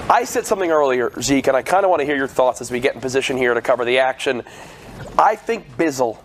I said something earlier, Zeke, and I kind of want to hear your thoughts as we get in position here to cover the action. I think Bizzle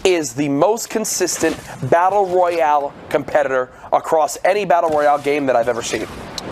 is the most consistent Battle Royale competitor across any Battle Royale game that I've ever seen.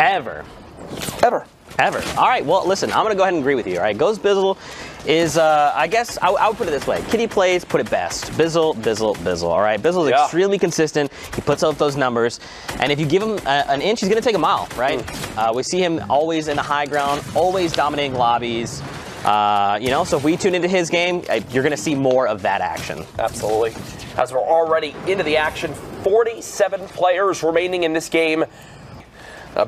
Ever. All right, well, listen, I'm going to go ahead and agree with you, all right? Ghost Bizzle is, I guess, I would put it this way. Kitty plays, put it best. Bizzle, all right? Bizzle is extremely consistent. He puts up those numbers. And if you give him an inch, he's going to take a mile, right? We see him always in the high ground, always dominating lobbies. So if we tune into his game, you're going to see more of that action. Absolutely. As we're already into the action, 47 players remaining in this game.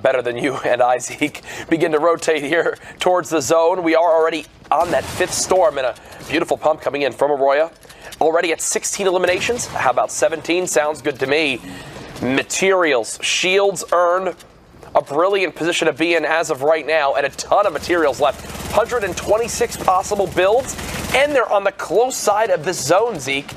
Better than you and I, Zeke, begin to rotate here towards the zone. We are already on that 5th storm, and a beautiful pump coming in from Arroya. Already at 16 eliminations. How about 17? Sounds good to me. Materials, shields earned. A brilliant position to be in as of right now, and a ton of materials left. 126 possible builds, and they're on the close side of this zone, Zeke.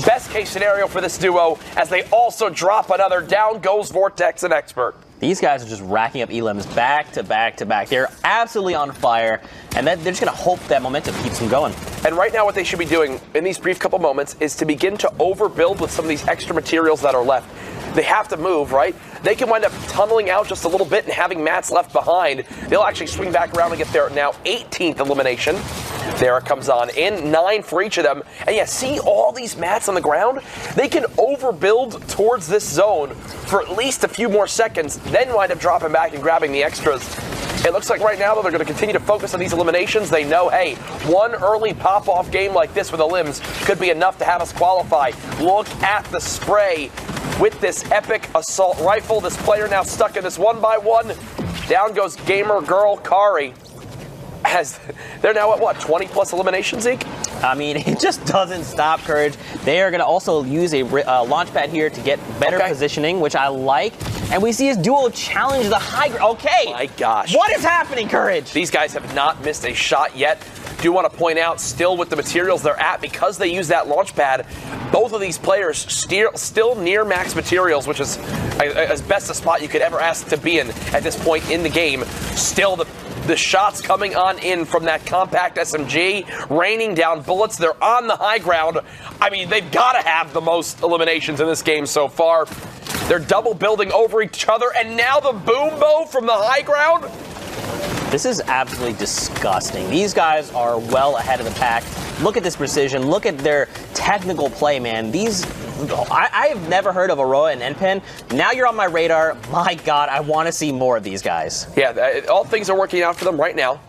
Best case scenario for this duo, as they also drop another. Down goes Vortex and Expert. These guys are just racking up elims back to back to back. They're absolutely on fire, and they're just going to hope that momentum keeps them going. And right now what they should be doing in these brief couple moments is to begin to overbuild with some of these extra materials that are left. They have to move, right? They can wind up tunneling out just a little bit and having mats left behind. They'll actually swing back around and get their now 18th elimination. There it comes on in, 9 for each of them. And yeah, see all these mats on the ground? They can overbuild towards this zone for at least a few more seconds, then wind up dropping back and grabbing the extras. It looks like right now that they're going to continue to focus on these eliminations. They know, hey, one early pop-off game like this with the limbs could be enough to have us qualify. Look at the spray with this epic assault rifle. This player now stuck in this 1-by-1. Down goes gamer girl Kari. As they're now at what, 20 plus eliminations, Zeke? I mean, it just doesn't stop, Courage. They are going to also use a launch pad here to get better positioning, which I like. And we see his duo challenge the high ground. Okay. My gosh. What is happening, Courage? These guys have not missed a shot yet. Do want to point out, still with the materials they're at, because they use that launch pad, both of these players still near max materials, which is as best a spot you could ever ask to be in at this point in the game. Still the shots coming on in from that compact SMG, raining down bullets. They're on the high ground. I mean, they've got to have the most eliminations in this game so far. They're double building over each other, and now the boom bow from the high ground. This is absolutely disgusting. These guys are well ahead of the pack. Look at this precision. Look at their technical play, man. I have never heard of Arroya and NPen. Now you're on my radar. My God, I want to see more of these guys. Yeah, all things are working out for them right now.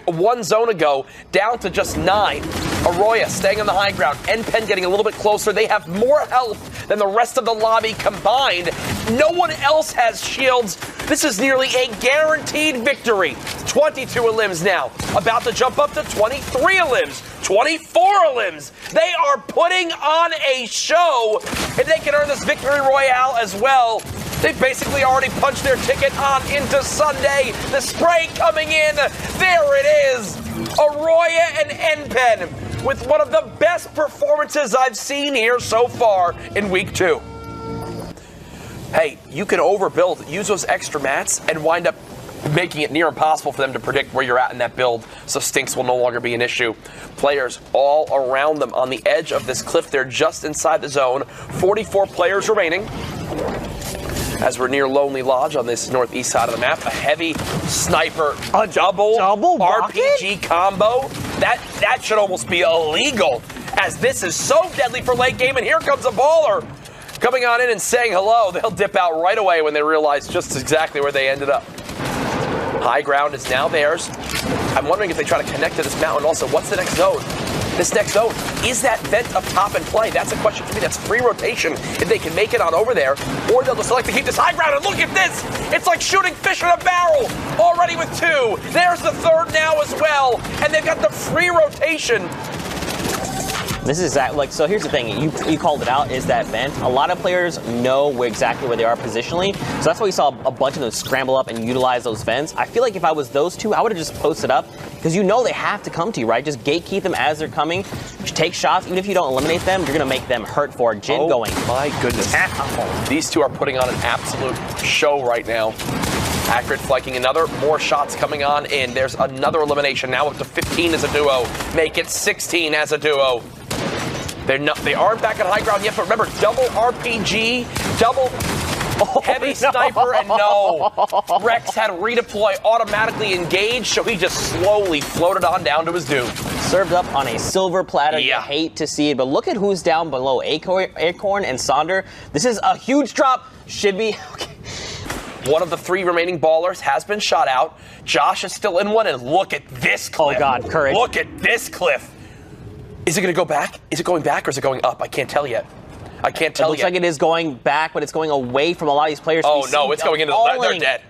One zone ago, down to just 9. Arroya staying on the high ground. NPen getting a little bit closer. They have more health than the rest of the lobby combined. No one else has shields. This is nearly a guaranteed victory. 22 elims now. About to jump up to 23 elims. 24 elims. They are putting on a show, and they can earn this victory royale as well. They've basically already punched their ticket on into Sunday. The spray coming in. There it is. Arroya and NPen with one of the best performances I've seen here so far in week 2. Hey, you can overbuild, use those extra mats, and wind up making it near impossible for them to predict where you're at in that build, so stinks will no longer be an issue. Players all around them on the edge of this cliff. They're just inside the zone. 44 players remaining. As we're near Lonely Lodge on this northeast side of the map, a heavy sniper, a double RPG combo. That should almost be illegal, as this is so deadly for late game. And here comes a baller coming on in and saying hello. They'll dip out right away when they realize just exactly where they ended up. High ground is now theirs. I'm wondering if they try to connect to this mountain. Also, what's the next zone? This next zone, is that vent up top in play? That's a question to me. That's free rotation if they can make it on over there. Or they'll just select to keep this high ground. And look at this. It's like shooting fish in a barrel. Already with 2. There's the 3rd now as well. And they've got the free rotation. This is so here's the thing, you called it out, is that vent. A lot of players know exactly where they are positionally, so that's why we saw a bunch of them scramble up and utilize those vents. I feel like if I was those two, I would have just posted up, because you know they have to come to you, right? Just gatekeep them as they're coming, take shots. Even if you don't eliminate them, you're going to make them hurt for it. Jin going. My goodness. These two are putting on an absolute show right now. Accurate flanking, more shots coming on in. There's another elimination, now up to 15 as a duo. Make it 16 as a duo. They aren't back on high ground yet, but remember, double RPG, double heavy sniper, and no. Rex had redeploy automatically engaged, so he just slowly floated on down to his doom. Served up on a silver platter. Yeah. You hate to see it, but look at who's down below. Acorn and Sonder. This is a huge drop. Should be. Okay. One of the 3 remaining ballers has been shot out. Josh is still in one, and look at this cliff. Oh, God, courage. Look at this cliff. Is it going to go back? Is it going back or is it going up? I can't tell yet. I can't tell yet. It looks like it is going back, but it's going away from a lot of these players. Oh, no, it's going into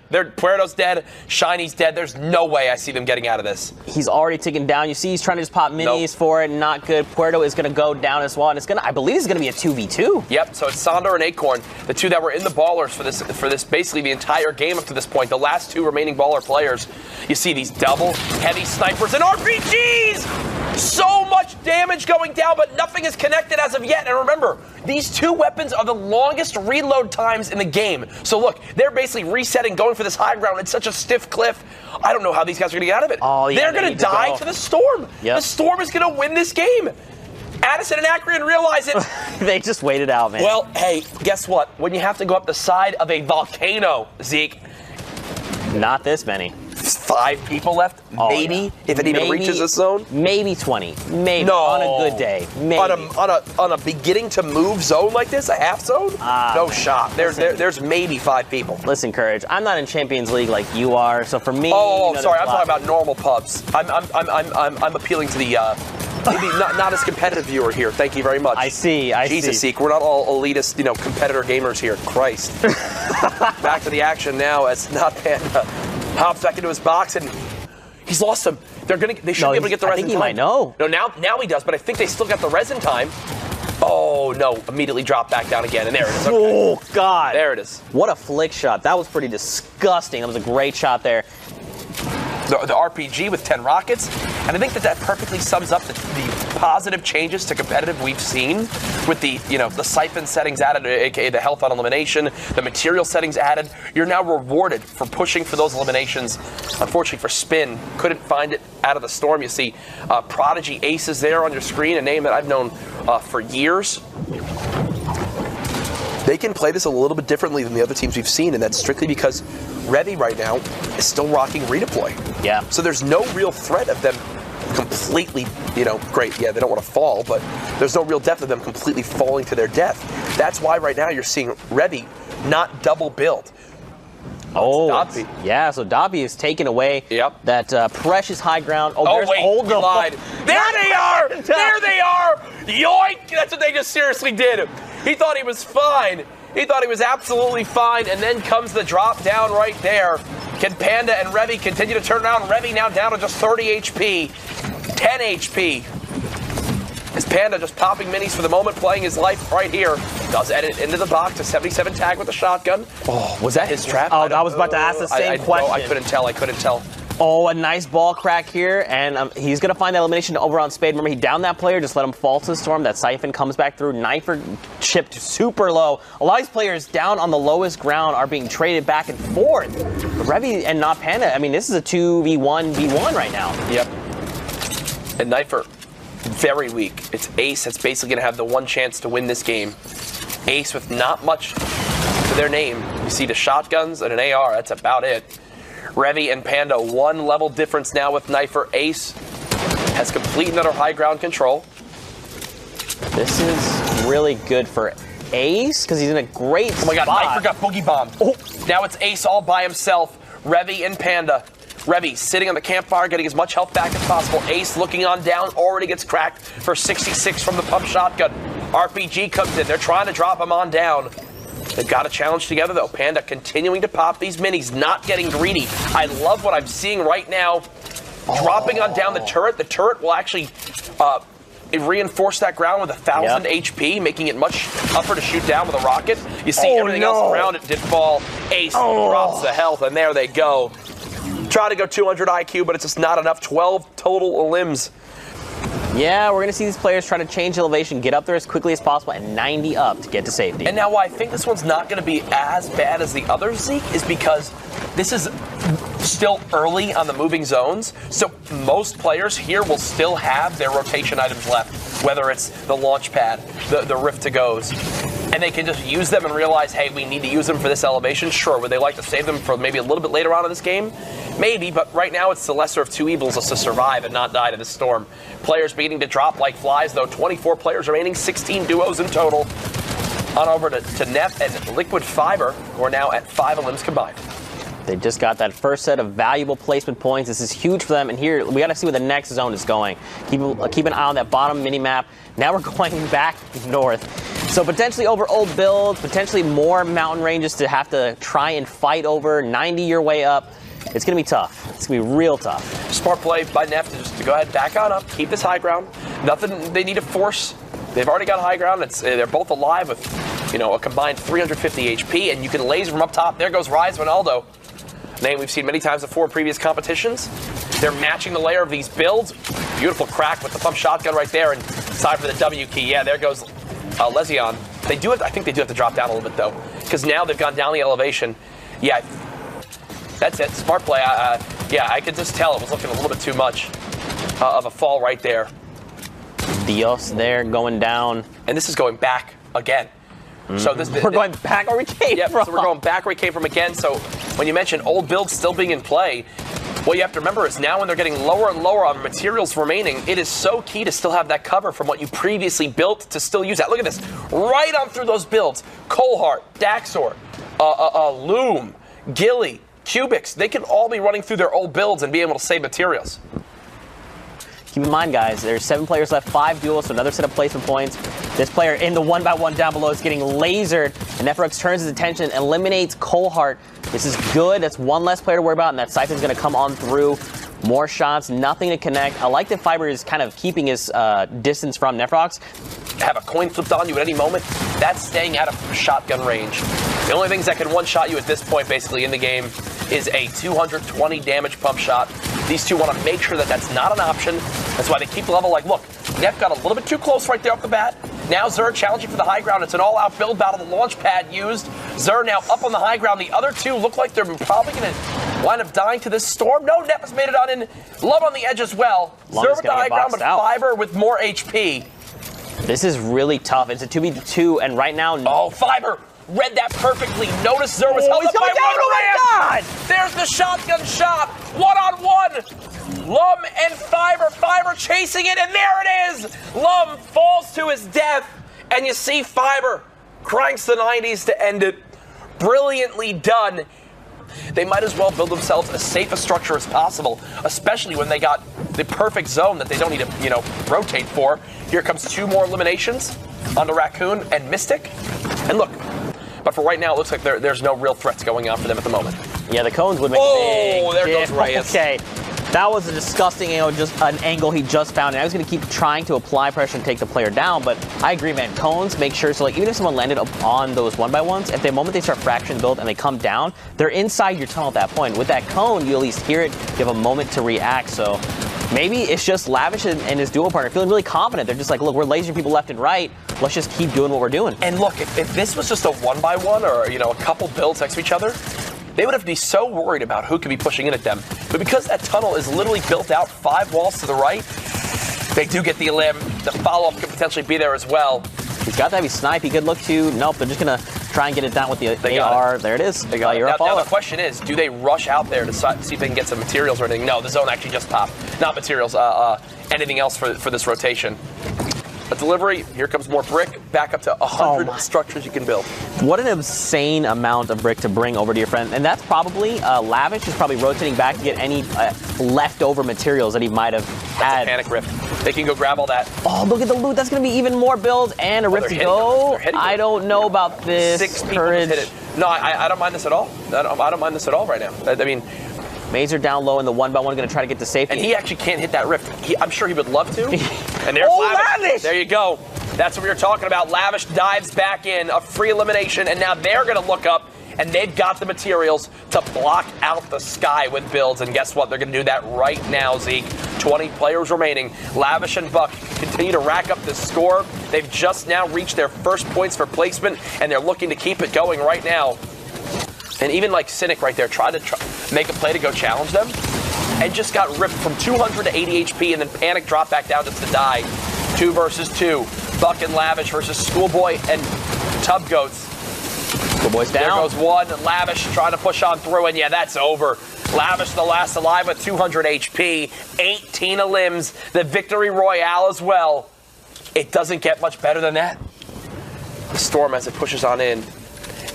they're dead. Puerto's dead. Shiny's dead. There's no way I see them getting out of this. He's already ticking down. You see he's trying to just pop minis for it. Not good. Puerto is going to go down as well, and I believe it's going to be a 2v2. Yep, so it's Sonder and Acorn, the 2 that were in the ballers for this basically the entire game up to this point. The last 2 remaining baller players. You see these double heavy snipers and RPGs! So much damage going down, but nothing is connected as of yet. And remember, these 2 weapons are the longest reload times in the game. So look, they're basically resetting, going for this high ground. It's such a stiff cliff. I don't know how these guys are going to get out of it. Oh, yeah, they're going to die to the Storm. Yep. The Storm is going to win this game. Addison and Acreon realize it. They just waited out, man. Well, hey, guess what? When you have to go up the side of a volcano, Zeke. Not this many. 5 people left, maybe, if it even reaches this zone. Maybe 20, maybe, no. on a good day, maybe. On a beginning to move zone like this, a half zone, no shot. There's maybe 5 people. Listen, Courage, I'm not in Champions League like you are, so for me. Sorry, I'm talking about normal pubs. I'm appealing to the maybe not as competitive viewer here. Thank you very much. I see. Jesus, Zeke, we're not all elitist, competitor gamers here. Christ. Back to the action now as Not Panda hops back into his box, and he's lost them. They should be able to get the res in time. I think he might know. No, now he does, but I think they still got the res in time. Oh, no. Immediately dropped back down again, and there it is. Okay. Oh, God. There it is. What a flick shot. That was pretty disgusting. That was a great shot there. The RPG with 10 rockets, and I think that perfectly sums up the positive changes to competitive we've seen with the siphon settings added, aka the health on elimination, the material settings added. You're now rewarded for pushing for those eliminations. Unfortunately for Spin, couldn't find it out of the Storm. You see Prodigy Aces there on your screen, a name that I've known for years. They can play this a little bit differently than the other teams we've seen, and that's strictly because Revy right now is still rocking redeploy. Yeah. So there's no real threat of them completely, great. Yeah, they don't want to fall, but there's no real depth of them completely falling to their death. That's why right now you're seeing Revy not double build. Oh, yeah, so Dobby is taking away that precious high ground. Oh, wait, he lied. There they are! There they are! Yoink! That's what they just seriously did. He thought he was fine. He thought he was absolutely fine, and then comes the drop down right there. Can Panda and Revy continue to turn around? Revy now down to just 30 HP, 10 HP. As Panda just popping minis for the moment, playing his life right here. Does edit into the box, a 77 tag with a shotgun. Oh, was that his trap? Oh, I was about to ask the same question. No, I couldn't tell. Oh, a nice ball crack here, and he's going to find that elimination over on Spade. Remember, he downed that player, just let him fall to the Storm. That Siphon comes back through. Knifer chipped super low. A lot of these players down on the lowest ground are being traded back and forth. Revy and Not Panda, I mean, this is a 2v1v1 right now. Yep. And Knifer, very weak. It's Ace that's basically going to have the one chance to win this game. Ace with not much to their name. You see the shotguns and an AR, that's about it. Revy and Panda, 1 level difference now with Knifer. Ace has complete and utter high ground control. This is really good for Ace, because he's in a great spot. Oh my God, Knifer got boogie bombed. Oh, now it's Ace all by himself. Revy and Panda. Revy sitting on the campfire, getting as much health back as possible. Ace looking on down, already gets cracked for 66 from the pump shotgun. RPG comes in, they're trying to drop him on down. They've got a challenge together, though. Panda continuing to pop these minis, not getting greedy. I love what I'm seeing right now. Dropping on down the turret. The turret will actually reinforce that ground with 1,000 HP, making it much tougher to shoot down with a rocket. You see everything else around it did fall. Ace drops the health, and there they go. Try to go 200 IQ, but it's just not enough. 12 total limbs. Yeah, we're going to see these players try to change elevation, get up there as quickly as possible, and 90 up to get to safety. And now why I think this one's not going to be as bad as the others, Zeke, is because this is still early on the moving zones, so most players here will still have their rotation items left, whether it's the launch pad, the Rift-to-Goes, and they can just use them and realize, hey, we need to use them for this elevation. Sure, would they like to save them for maybe a little bit later on in this game? Maybe, but right now it's the lesser of two evils is to survive and not die to this storm. Players beginning to drop like flies, though. 24 players remaining, 16 duos in total. On over to Neff and Liquid Fiber, who are now at 5 elims combined. They just got that first set of valuable placement points. This is huge for them. And here, we got to see where the next zone is going. Keep an eye on that bottom mini-map. Now we're going back north. So potentially over old builds, potentially more mountain ranges to have to try and fight over, 90 your way up. It's going to be tough. It's going to be real tough. Smart play by Neff just to go ahead, back on up, keep this high ground. Nothing they need to force. They've already got high ground. They're both alive with, a combined 350 HP, and you can laser from up top. There goes Rise Ronaldo. Name we've seen many times before in previous competitions. They're matching the layer of these builds. Beautiful crack with the pump shotgun right there, and time for the W key. Yeah, there goes Lesion. I think they do have to drop down a little bit though, because now they've gone down the elevation. Yeah, that's it. Smart play. Yeah, I could just tell it was looking a little bit too much of a fall right there. Dios there going down, and this is going back again. So we're going back where we came from. So we're going back where we came from again. So when you mention old builds still being in play, what you have to remember is now when they're getting lower and lower on the materials remaining, it is so key to still have that cover from what you previously built to still use that. Look at this. Right on through those builds. Coalheart, Daxor, Loom, Gilly, Cubics. They can all be running through their old builds and be able to save materials. Keep in mind, guys, there's 7 players left, 5 duels, so another set of placement points. This player in the 1x1 down below is getting lasered, and Nephrox turns his attention, eliminates Coalheart. This is good. That's one less player to worry about, and that Siphon's going to come on through. More shots, nothing to connect. I like that Fiber is kind of keeping his distance from Nephrox. Have a coin flipped on you at any moment. That's staying out of shotgun range. The only things that can one-shot you at this point, basically, in the game is a 220 damage pump shot. These two want to make sure that that's not an option. That's why they keep the level like, look, Neff got a little bit too close right there off the bat. Now Zer challenging for the high ground. It's an all-out build battle. The launch pad used. Zer now up on the high ground. The other two look like they're probably going to wind up dying to this storm. No, Neff has made it on in. Love on the edge as well. Zer with the high ground, but Fiber with more HP. This is really tough. It's a 2v2, and right now... Oh, Fiber read that perfectly. Notice Zer was held up by one. Oh, my God! There's the shotgun shot. One-on-one. Lum and Fiber. Fiber chasing it, and there it is. Lum falls to his death, and you see Fiber cranks the 90s to end it. Brilliantly done. They might as well build themselves as safe a structure as possible, especially when they got the perfect zone that they don't need to, rotate for. Here comes 2 more eliminations onto Raccoon and Mystic. And look, but for right now, it looks like there's no real threats going on for them at the moment. Yeah, the cones would make a big there goes Reyes. Okay, that was a disgusting angle, just an angle he just found. And I was going to keep trying to apply pressure and take the player down, but I agree, man. Cones make sure, so like even if someone landed up on those 1x1s, at the moment they start fraction build and they come down, they're inside your tunnel at that point. With that cone, you at least hear it, you have a moment to react. So maybe it's just Lavish and his duo partner feeling really confident. They're just like, look, we're lasering people left and right. Let's just keep doing what we're doing. And look, if this was just a 1x1 or, a couple builds next to each other, they would have to be so worried about who could be pushing in at them. But because that tunnel is literally built out 5 walls to the right, they do get the elim. The follow-up could potentially be there as well. He's got the heavy snipe. He could look to, nope, they're just going to try and get it down with the AR. There it is. They got it. Now the question is, do they rush out there to see if they can get some materials or anything? No, the zone actually just popped. Not materials, anything else for this rotation. A delivery, here comes more brick, back up to 100 structures you can build. What an insane amount of brick to bring over to your friend. And that's probably, Lavish is probably rotating back to get any leftover materials that he might have had. That's a panic rift. They can go grab all that. Oh, look at the loot. That's going to be even more builds and a rift to go. I don't know about this. 6 people just hit it. No, I don't mind this at all. I don't mind this at all right now. I mean... Mazer down low in the 1x1, going to try to get to safety. And he actually can't hit that rift. I'm sure he would love to. And there's Lavish. There you go. That's what we were talking about. Lavish dives back in, a free elimination, and now they're going to look up and they've got the materials to block out the sky with builds. And guess what? They're going to do that right now, Zeke. 20 players remaining. Lavish and Buck continue to rack up this score. They've just now reached their first points for placement, and they're looking to keep it going right now. And even like Cynic right there tried to make a play to go challenge them, and just got ripped from 200 to 80 HP, and then Panic dropped back down to die. 2 versus 2. Buck and Lavish versus Schoolboy and Tub Goats. Schoolboy's down. There goes one. Lavish trying to push on through, and yeah, that's over. Lavish the last alive with 200 HP, 18 limbs, the victory royale as well. It doesn't get much better than that. The Storm as it pushes on in.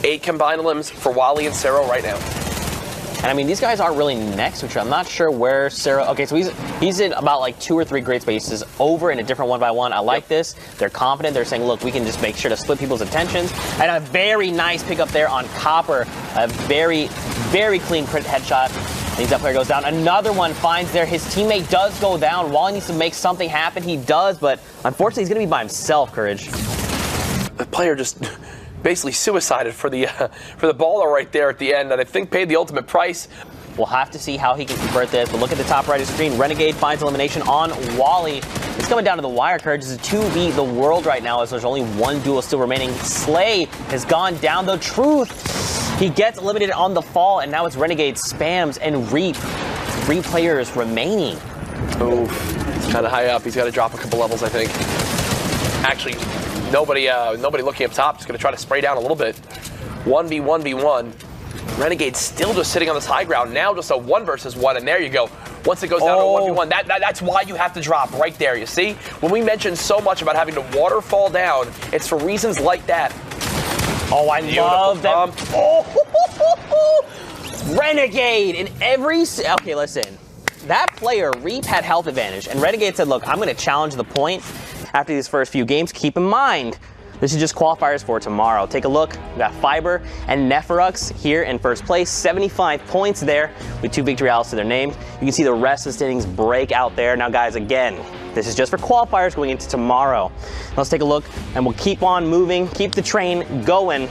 8 combined limbs for Wally and Cero right now. And I mean, these guys aren't really next to each other. I'm not sure where Sarah. Okay, so he's in about like 2 or 3 great spaces over in a different 1v1. I like this. They're confident. They're saying, look, we can just make sure to split people's attentions. And a very nice pickup there on Copper. A very, very clean crit headshot. And that player goes down. Another one finds there. His teammate does go down. Wally needs to make something happen. He does, but unfortunately, he's going to be by himself, Courage. The player just basically suicided for the baller right there at the end, and I think paid the ultimate price. We'll have to see how he can convert this, but look at the top right of the screen. Renegade finds elimination on Wally. It's coming down to the wire. Courage is a 2v the world right now, as there's only 1 duel still remaining. Slay has gone down. The Truth, he gets eliminated on the fall, and now it's Renegade, Spams, and Reap. 3 players remaining. Oh, he's kind of high up. He's got to drop a couple levels, I think. Actually, nobody looking up top. Just going to try to spray down a little bit. 1v1v1. Renegade still just sitting on this high ground. Now just a 1 versus 1, and there you go. Once it goes down to 1v1, that's why you have to drop right there, you see? When we mentioned so much about having to waterfall down, it's for reasons like that. Oh, I love that. Oh, Renegade in every... Okay, listen. That player, Reap, had health advantage, and Renegade said, look, I'm going to challenge the point after these first few games. Keep in mind, this is just qualifiers for tomorrow. Take a look. We got Fiber and Neferux here in first place. 75 points there with 2 victory royales to their names. You can see the rest of the standings break out there. Now, guys, again, this is just for qualifiers going into tomorrow. Let's take a look, and we'll keep on moving, keep the train going.